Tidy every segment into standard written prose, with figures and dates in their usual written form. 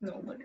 Nobody.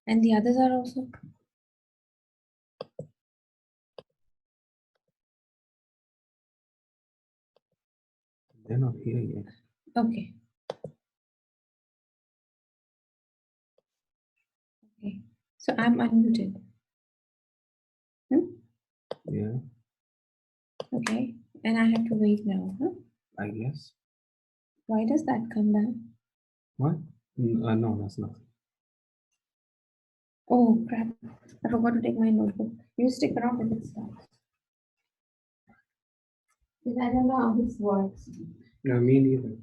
And the others are also? They're not here yet. Okay. Okay. So I'm unmuted. Yeah, Okay. And I have to wait now, huh? I guess. Why does that come down? What? No, that's not. Oh, crap. I forgot to take my notebook. You stick around with it starts. Because I don't know how this works. No, me neither.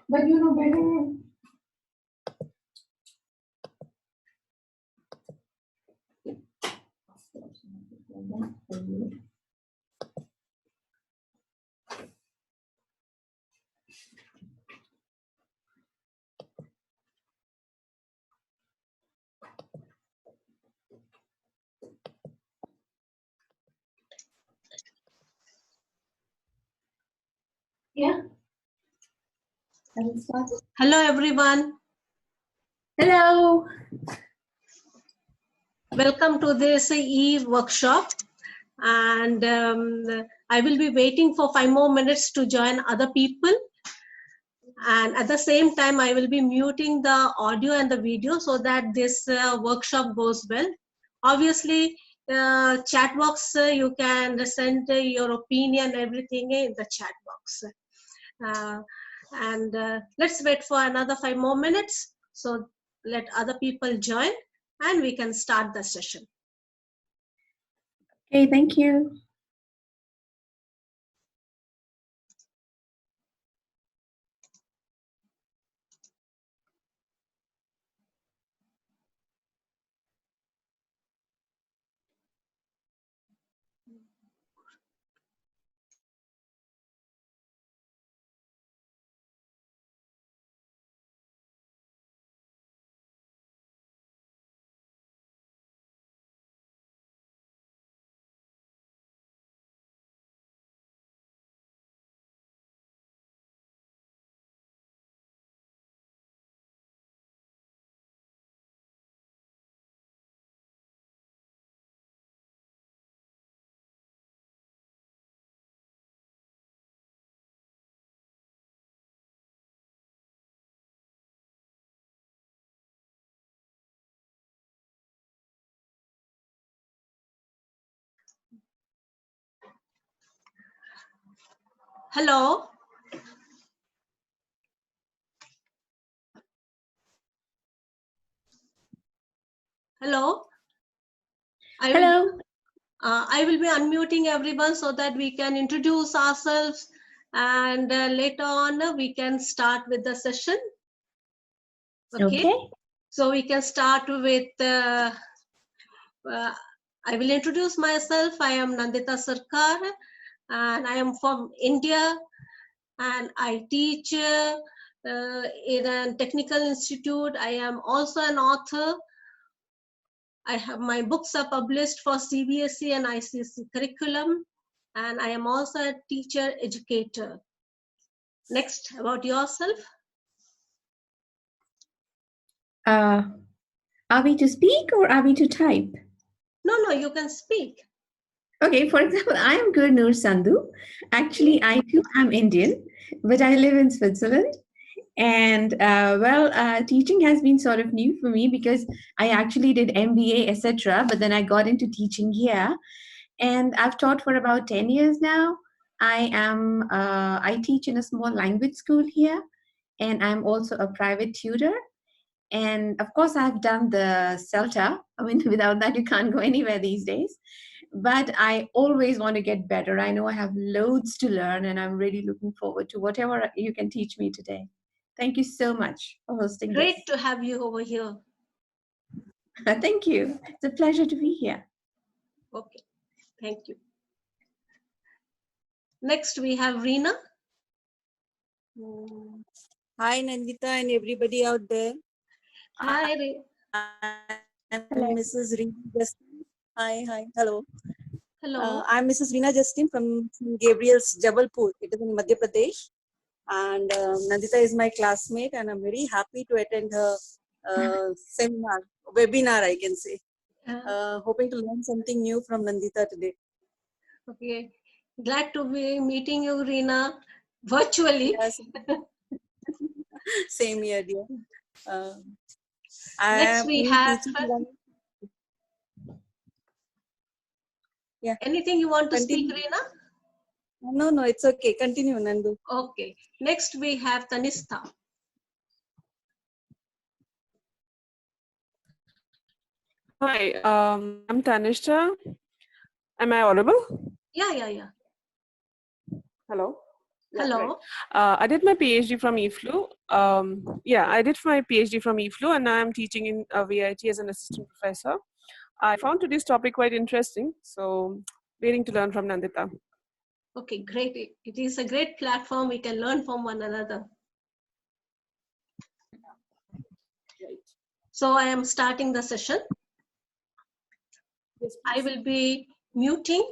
But you know better. Yeah. I will start. Hello, everyone. Hello. Welcome to this Eve workshop. And I will be waiting for 5 more minutes to join other people. And at the same time, I will be muting the audio and the video so that this workshop goes well. Obviously, chat box, you can send your opinion, everything in the chat box. Let's wait for another 5 more minutes. So let other people join and we can start the session. Okay, thank you. Hello. Hello. Hello. I will be unmuting everyone so that we can introduce ourselves and later on we can start with the session. Okay. So we can start with, I will introduce myself. I am Nandita Sarkar and I am from India and I teach in a technical institute. I am also an author. I have my books are published for CBSE and ICSE curriculum, and I am also a teacher educator. Next, about yourself. Are we to speak or are we to type? No, you can speak. Okay, for example, I am Gurnur Sandhu. Actually, I too am Indian, but I live in Switzerland. And teaching has been sort of new for me because I actually did MBA, etc. But then I got into teaching here, and I've taught for about 10 years now. I teach in a small language school here, and I'm also a private tutor. And of course, I've done the CELTA. I mean, without that, you can't go anywhere these days. But I always want to get better. I know I have loads to learn, and I'm really looking forward to whatever you can teach me today. Thank you so much for hosting this. Great to have you over here. Thank you. It's a pleasure to be here. Okay, thank you. Next, we have Reena. Hi, Nandita and everybody out there. Hi, Reena. I'm Hello. Mrs. Reena Justin. Hi, hello. Hello. I'm Mrs. Reena Justin from Gabriel's Jabalpur. It is in Madhya Pradesh. And Nandita is my classmate, and I'm very happy to attend her webinar, I can say. Hoping to learn something new from Nandita today. Okay, glad to be meeting you, Reena, virtually. Yes. Same here, dear. Next, we have. Yeah. Anything you want to Continue. speak, Reena? No, it's okay. Continue, Nandu. Okay. Next, we have Tanistha. Hi, I'm Tanisha. Am I audible? Yeah. Hello. Yeah, Hello. right. I did my PhD from EFLU. I did my PhD from EFLU, and now I'm teaching in VIT as an assistant professor. I found today's topic quite interesting, so waiting to learn from Nandita. Okay, great. It is a great platform. We can learn from one another. Right. So I am starting the session. Yes, I will be muting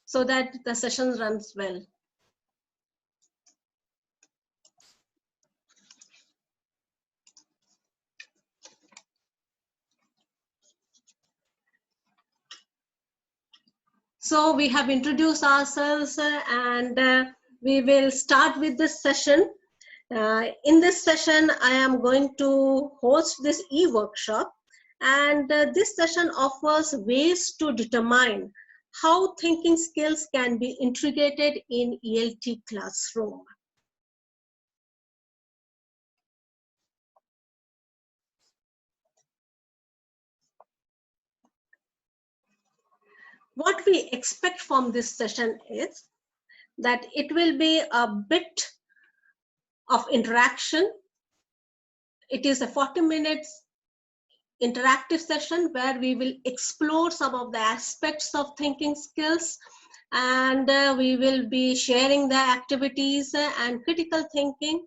so that the session runs well. So we have introduced ourselves and we will start with this session. In this session, I am going to host this e-workshop, and this session offers ways to determine how thinking skills can be integrated in ELT classroom. What we expect from this session is that it will be a bit of interaction. It is a 40 minutes interactive session where we will explore some of the aspects of thinking skills, and we will be sharing the activities and critical thinking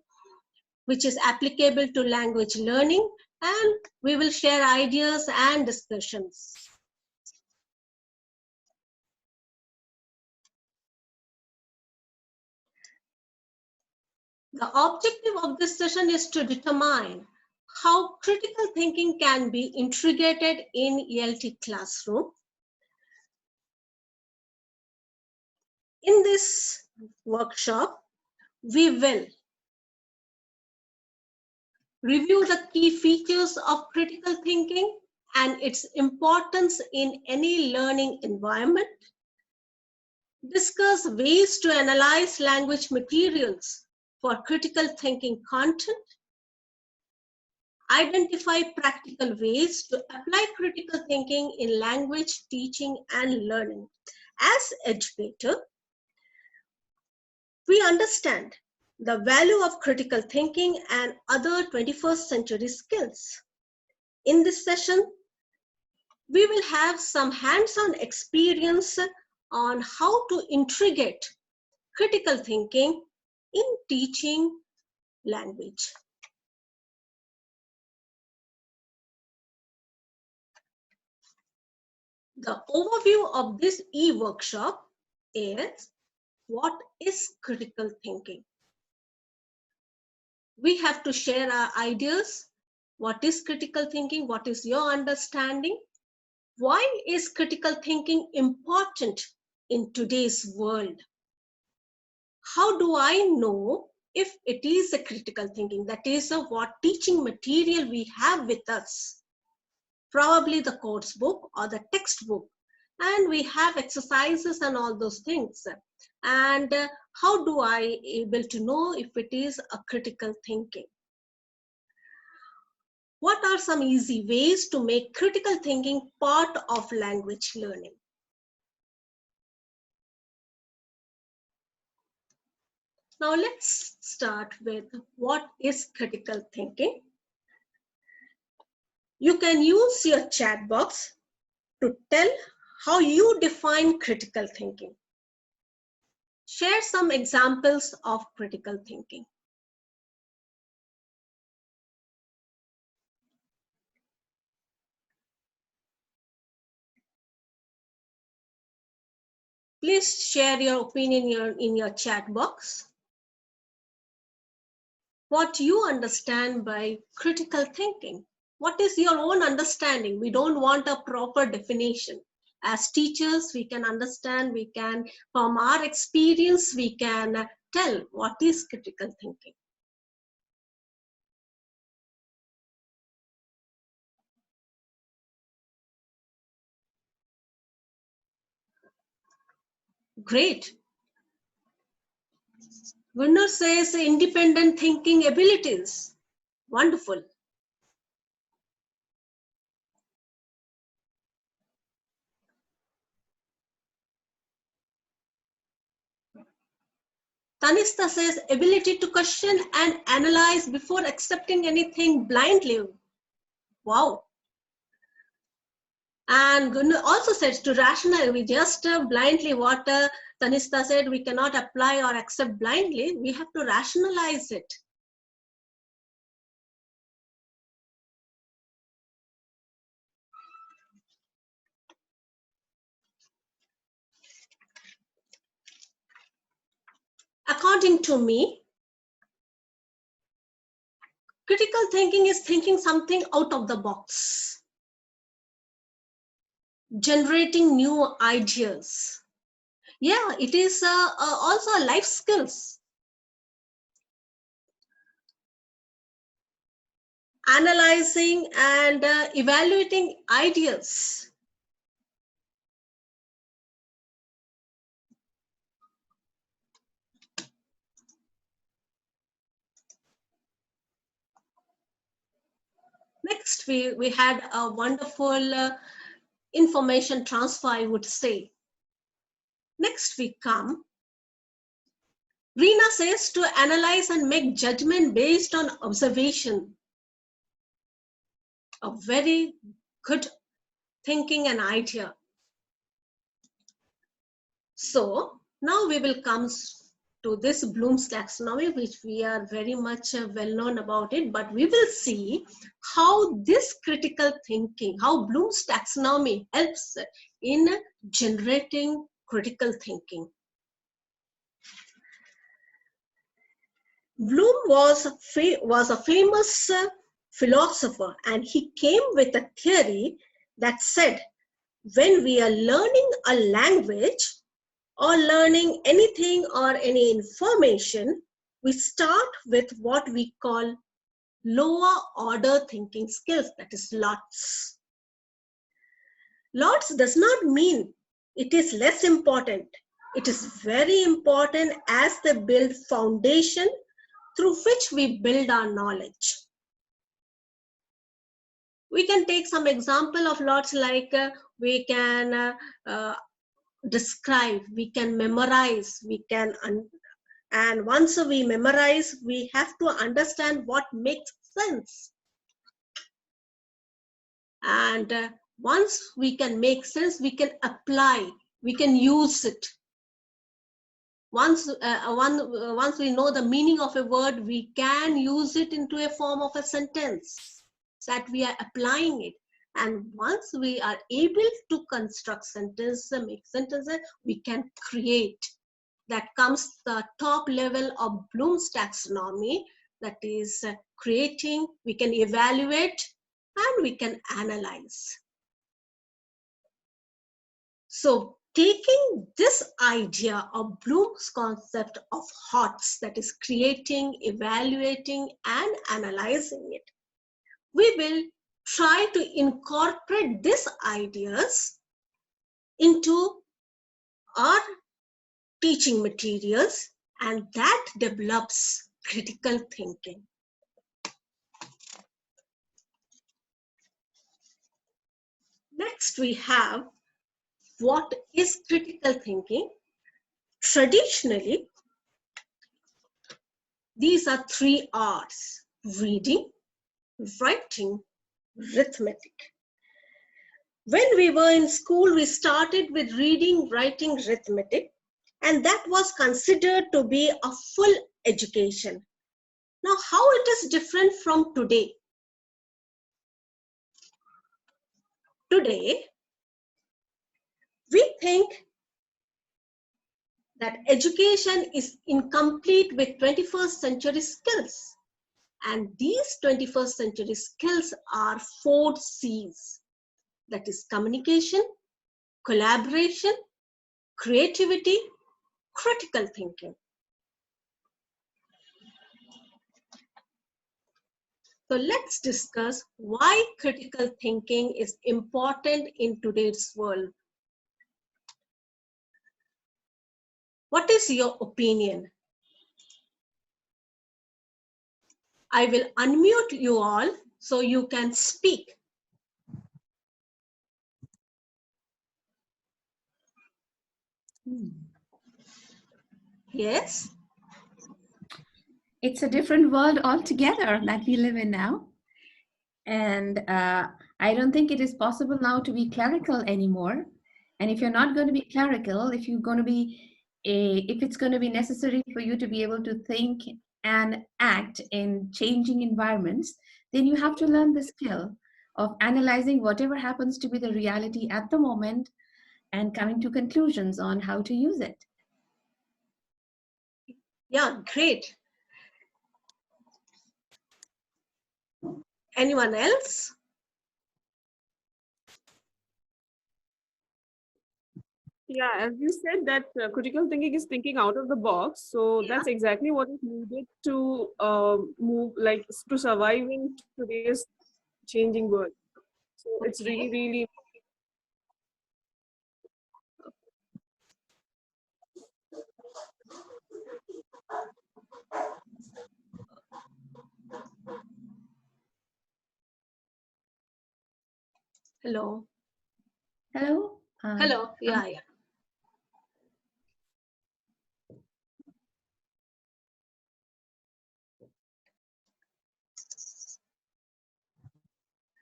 which is applicable to language learning, and we will share ideas and discussions. The objective of this session is to determine how critical thinking can be integrated in ELT classroom. In this workshop, we will review the key features of critical thinking and its importance in any learning environment, discuss ways to analyze language materials for critical thinking content, identify practical ways to apply critical thinking in language teaching and learning. As educator, we understand the value of critical thinking and other 21st century skills. In this session, we will have some hands-on experience on how to integrate critical thinking in teaching language. The overview of this e-workshop is what is critical thinking. We have to share our ideas. What is critical thinking? What is your understanding? Why is critical thinking important in today's world? How do I know if it is a critical thinking? That is what teaching material we have with us. Probably the course book or the textbook. And we have exercises and all those things. And how do I able to know if it is a critical thinking? What are some easy ways to make critical thinking part of language learning? Now let's start with what is critical thinking. You can use your chat box to tell how you define critical thinking. Share some examples of critical thinking. Please share your opinion in your chat box. What you understand by critical thinking? What is your own understanding? We don't want a proper definition. As teachers, we can understand, we can, from our experience, we can tell what is critical thinking. Great. Gunnar says independent thinking abilities. Wonderful. Tanista says ability to question and analyze before accepting anything blindly. Wow. And Gunnar also says to rationalize, we just blindly, what Tanista said, we cannot apply or accept blindly. We have to rationalize it. According to me, critical thinking is thinking something out of the box, generating new ideas. Yeah, it is also a life skills. Analyzing and evaluating ideas. Next, we had a wonderful information transfer, I would say. Next we come. Rina says to analyze and make judgment based on observation. A very good thinking and idea. So now we will come to this Bloom's taxonomy, which we are very much well known about it, but we will see how this critical thinking, how Bloom's taxonomy helps in generating critical thinking. Bloom was a famous philosopher, and he came with a theory that said, when we are learning a language or learning anything or any information, we start with what we call lower order thinking skills, that is lots. Lots does not mean it is less important. It is very important as they build foundation through which we build our knowledge. We can take some example of lots, like we can describe, we can memorize, we can, and once we memorize, we have to understand what makes sense. And once we can make sense, we can apply, we can use it. Once we know the meaning of a word, we can use it into a form of a sentence that we are applying it. And once we are able to construct sentences, make sentences, we can create. That comes the top level of Bloom's taxonomy, that is creating, we can evaluate, and we can analyze. So taking this idea of Bloom's concept of HOTS, that is creating, evaluating, and analyzing it, we will try to incorporate these ideas into our teaching materials, and that develops critical thinking. Next, we have what is critical thinking. Traditionally, these are 3 R's: reading, writing, arithmetic. When we were in school, we started with reading, writing, arithmetic, and that was considered to be a full education. Now, how it is different from today? Today, we think that education is incomplete with 21st century skills. And these 21st century skills are 4 C's. That is communication, collaboration, creativity, critical thinking. So let's discuss why critical thinking is important in today's world. What is your opinion? I will unmute you all so you can speak. Yes? It's a different world altogether that we live in now. And I don't think it is possible now to be clerical anymore. And if you're not going to be clerical, if you're going to be if it's going to be necessary for you to be able to think and act in changing environments, then you have to learn the skill of analyzing whatever happens to be the reality at the moment and coming to conclusions on how to use it. Yeah, great. Anyone else? Yeah, as you said that critical thinking is thinking out of the box. So Yeah. that's exactly what is needed to move, like to survive in today's changing world. So it's really, really. Hello. Hello? Hello. Yeah.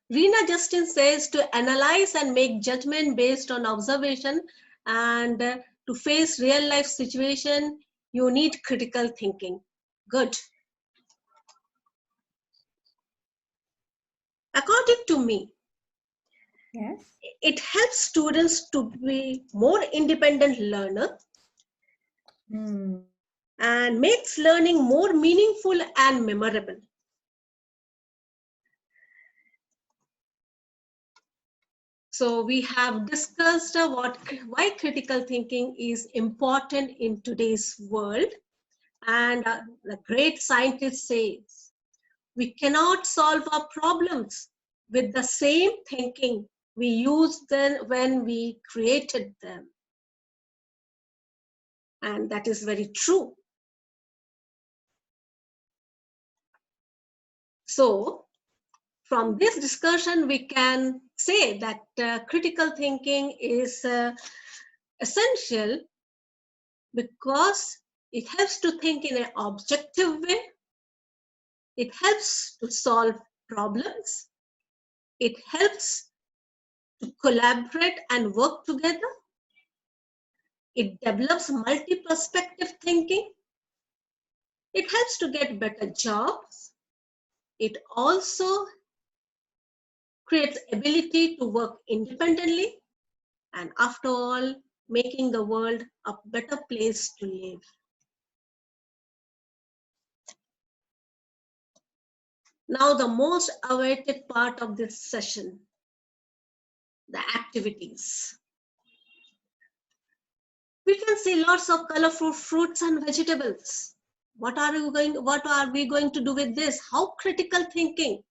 Rena Justin says to analyze and make judgment based on observation, and to face real life situation, you need critical thinking. Good. According to me, Yes. it helps students to be more independent learner and makes learning more meaningful and memorable. So we have discussed why critical thinking is important in today's world. And the great scientist says, we cannot solve our problems with the same thinking we used then when we created them. And that is very true. So from this discussion, we can say that critical thinking is essential because it helps to think in an objective way. It helps to solve problems. It helps to collaborate and work together. It develops multi-perspective thinking. It helps to get better jobs. It also creates ability to work independently, and after all, making the world a better place to live. Now, the most awaited part of this session, the activities. We can see lots of colorful fruits and vegetables. What are we going to do with this? How critical thinking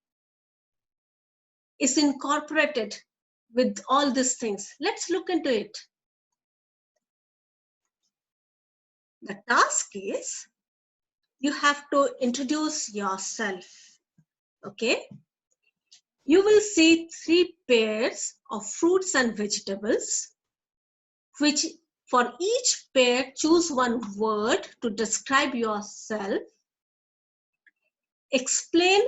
is incorporated with all these things? Let's look into it. The task is you have to introduce yourself. Okay? You will see 3 pairs of fruits and vegetables, which for each pair choose one word to describe yourself. Explain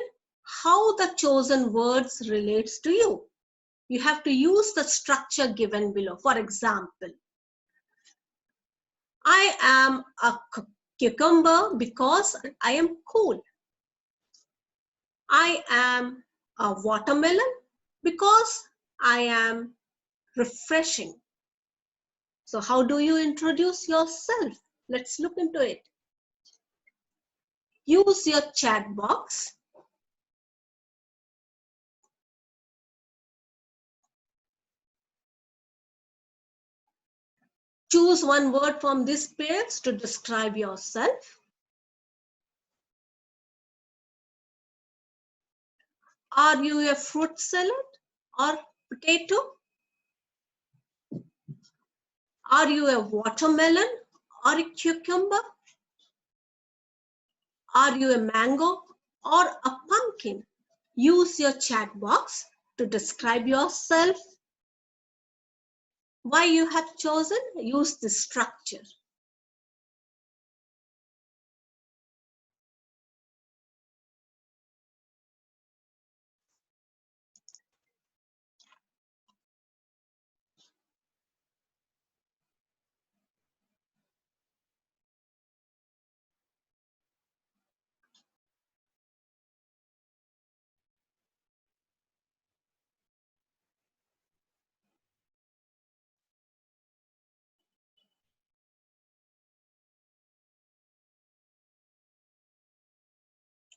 how the chosen words relates to you. You have to use the structure given below. For example, I am a cucumber because I am cool. I am a watermelon because I am refreshing. So how do you introduce yourself? Let's look into it. Use your chat box. Choose one word from this page to describe yourself. Are you a fruit salad or potato? Are you a watermelon or a cucumber? Are you a mango or a pumpkin? Use your chat box to describe yourself. Why you have chosen? Use this structure.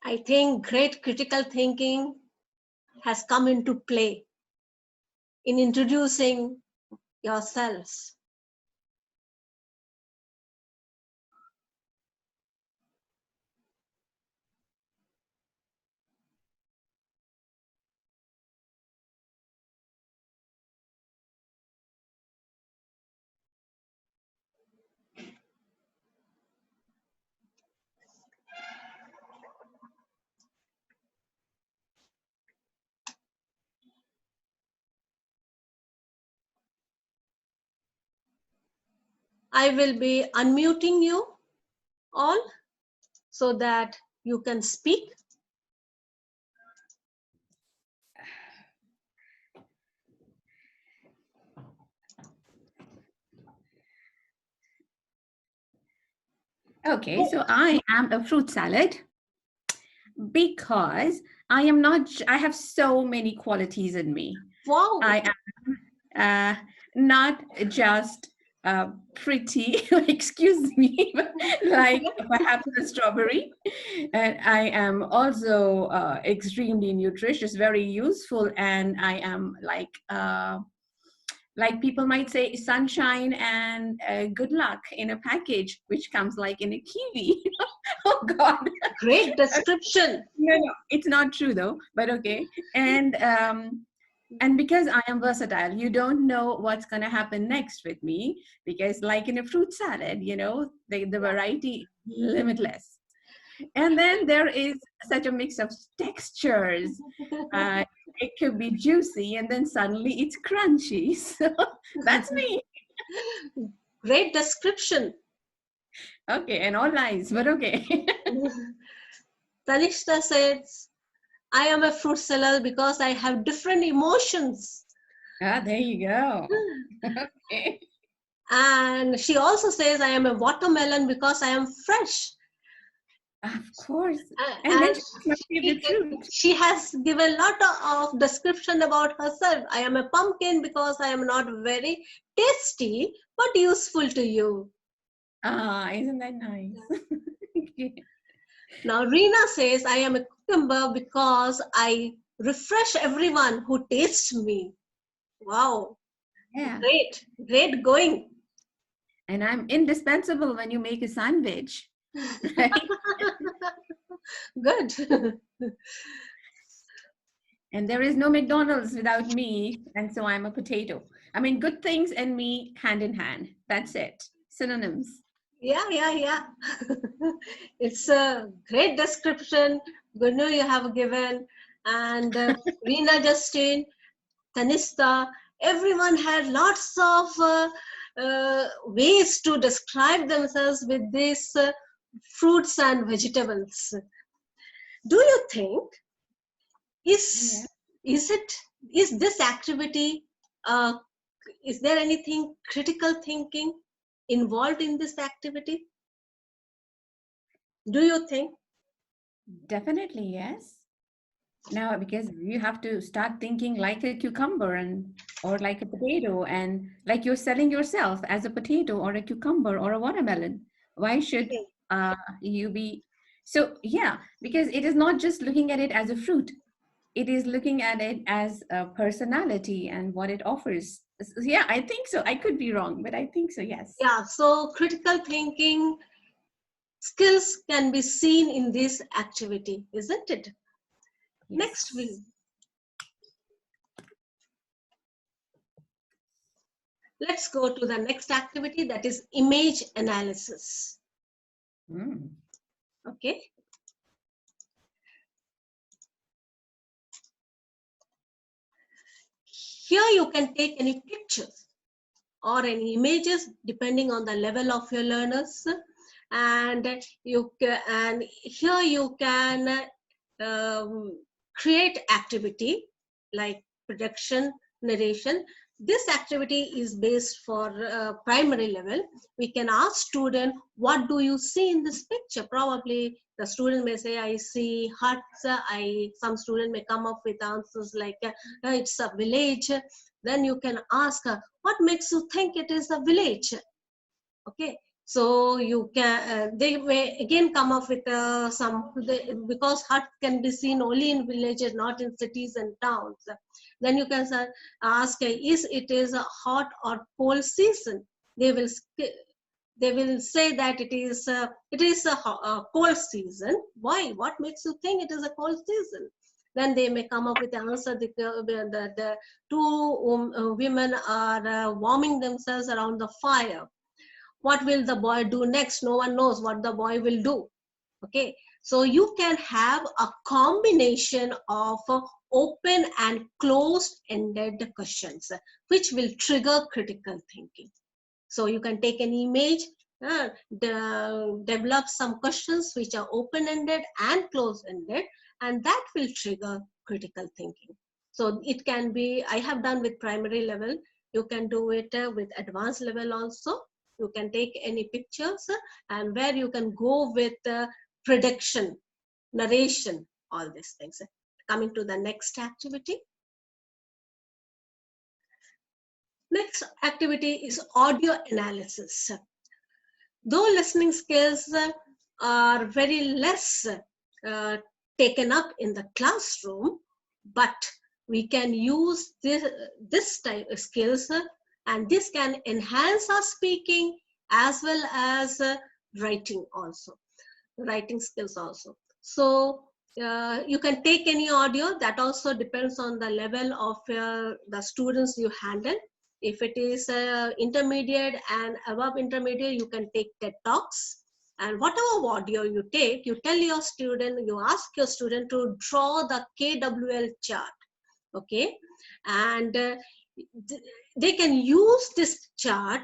I think great critical thinking has come into play in introducing yourselves. I will be unmuting you all so that you can speak. Okay, so I am a fruit salad because I am not, I have so many qualities in me. Wow. I am not just pretty, excuse me, like perhaps a strawberry. And I am also extremely nutritious, very useful, and I am like people might say sunshine and good luck in a package, which comes like in a kiwi. Oh God. Great description. No, it's not true though, but okay. And because I am versatile, you don't know what's going to happen next with me, because like in a fruit salad, you know, the variety is limitless. And then there is such a mix of textures. It could be juicy and then suddenly it's crunchy. So that's me. Great description. Okay, and all lies, but okay. Tanishta says, I am a fruit salad because I have different emotions. Ah, there you go. Okay. And she also says, I am a watermelon because I am fresh. Of course. And then she's my favorite fruit. She has given a lot of description about herself. I am a pumpkin because I am not very tasty, but useful to you. Ah, isn't that nice? Okay. Now, Reena says, I am a cucumber because I refresh everyone who tastes me. Wow. Yeah. Great. Great going. And I'm indispensable when you make a sandwich. Right? Good. And there is no McDonald's without me. And so I'm a potato. I mean, good things and me hand in hand. That's it. Synonyms. Yeah. It's a great description, Gunu, you have given. And Reena Justin, Tanista, everyone had lots of ways to describe themselves with these fruits and vegetables. Do you think Yeah. is this activity uh, is there anything critical thinking involved in this activity? Do you think? Definitely, yes. Now, because you have to start thinking like a cucumber and or like a potato, and like you're selling yourself as a potato or a cucumber or a watermelon. Why should Okay. you be? So yeah, because it is not just looking at it as a fruit. It is looking at it as a personality and what it offers. Yeah, I think so. I could be wrong, but I think so. Yes. Yeah, so critical thinking skills can be seen in this activity, isn't it? Next, Yes. let's go to the next activity, that is image analysis. Mm. Okay. Here you can take any pictures or any images depending on the level of your learners, and here you can create activity like production, narration. This activity is based for primary level. We can ask student, what do you see in this picture? Probably the student may say, I see huts. Some student may come up with answers like it's a village. Then you can ask, what makes you think it is a village? Okay, so you can they may again come up with because hut can be seen only in villages, not in cities and towns. Then you can ask, is it is a hot or cold season? They will say that it is a cold season. Why? What makes you think it is a cold season? Then they may come up with the answer. The two women are warming themselves around the fire. What will the boy do next? No one knows what the boy will do. Okay, so you can have a combination of open and closed ended questions which will trigger critical thinking. So you can take an image, develop some questions which are open ended and closed ended, and that will trigger critical thinking. So it can be, I have done with primary level, you can do it with advanced level also. You can take any pictures and where you can go with prediction, narration, all these things. Coming to the next activity. Next activity is audio analysis. Though listening skills are very less taken up in the classroom, but we can use this type of skills and this can enhance our speaking as well as writing skills also. So you can take any audio. That also depends on the level of the students you handle. If it is intermediate and above intermediate, you can take TED Talks. And whatever audio you take, you tell your student, you ask your student to draw the KWL chart. Okay, and they can use this chart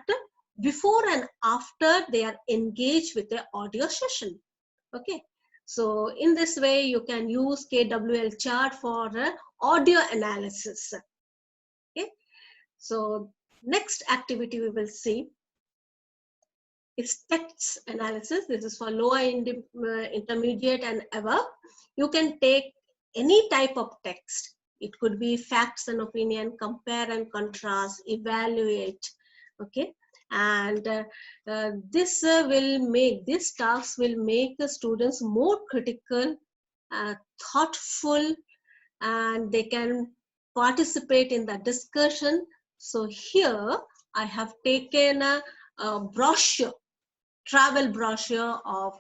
before and after they are engaged with the audio session. Okay, so in this way you can use KWL chart for audio analysis. Okay, so next activity we will see is text analysis. This is for lower intermediate and above. You can take any type of text. It could be facts and opinion, compare and contrast, evaluate. Okay, and this task will make the students more critical, thoughtful, and they can participate in the discussion. So here I have taken brochure, travel brochure of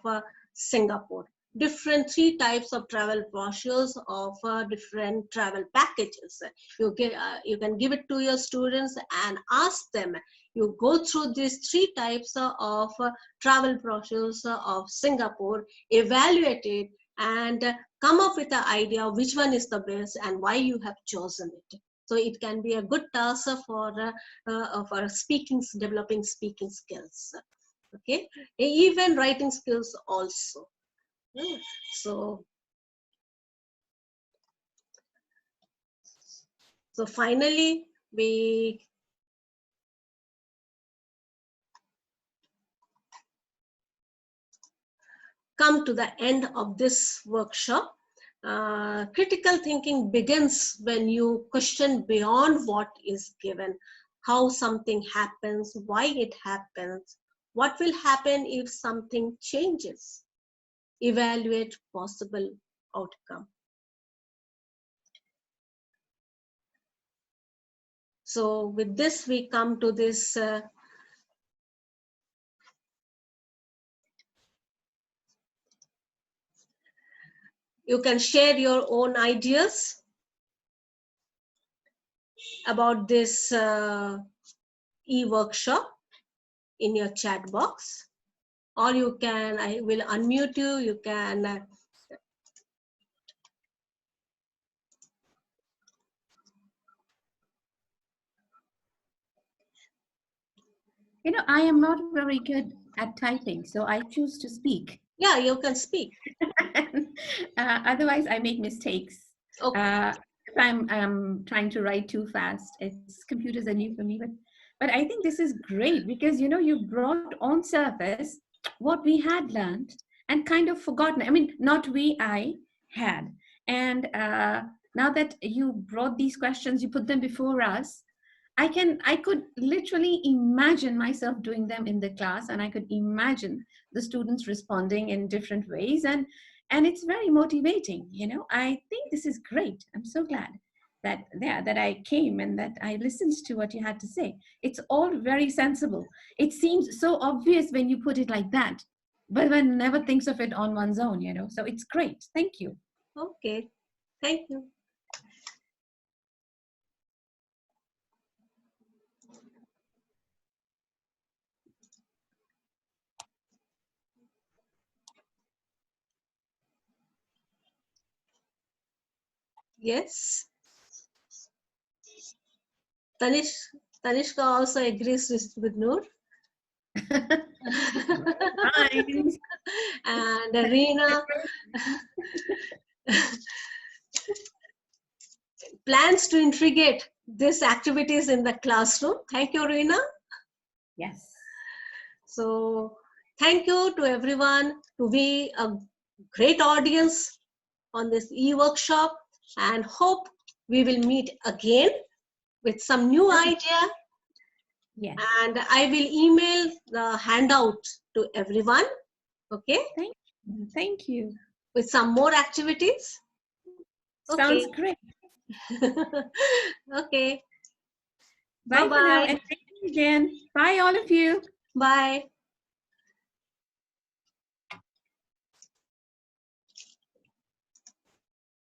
Singapore. Different 3 types of travel brochures of different travel packages. You can give it to your students and ask them. You go through these 3 types of travel brochures of Singapore, evaluate it, and come up with an idea which one is the best and why you have chosen it. So it can be a good task for developing speaking skills. Okay, even writing skills also. So finally, we come to the end of this workshop. Critical thinking begins when you question beyond what is given, how something happens, why it happens, what will happen if something changes, evaluate possible outcome. So with this, we come to this you can share your own ideas about this e-workshop in your chat box, or you can, I will unmute you, you can You know, I am not very good at typing, so I choose to speak. yeah, you can speak. Otherwise, I make mistakes. Okay. If I'm trying to write too fast, computers are new for me. But I think this is great because, you know, you brought on surface what we had learned and kind of forgotten. I mean, not we, I had. And now that you brought these questions, you put them before us, I could literally imagine myself doing them in the class, and I could imagine the students responding in different ways, and it's very motivating. You know, I think this is great. I'm so glad that I came and that I listened to what you had to say. It's all very sensible. It seems so obvious when you put it like that, but one never thinks of it on one's own, you know. So it's great. Thank you. Okay, thank you. Yes. Tanishka also agrees with Noor. Fine. And Reena plans to integrate these activities in the classroom. Thank you, Reena. Yes. So thank you to everyone to be a great audience on this e-workshop, and hope we will meet again with some new idea. Yes. And I will email the handout to everyone. Okay. Thank you. With some more activities. Sounds Okay. great. Okay. Bye for now, Bye-bye. and thank you again. Bye, all of you. Bye.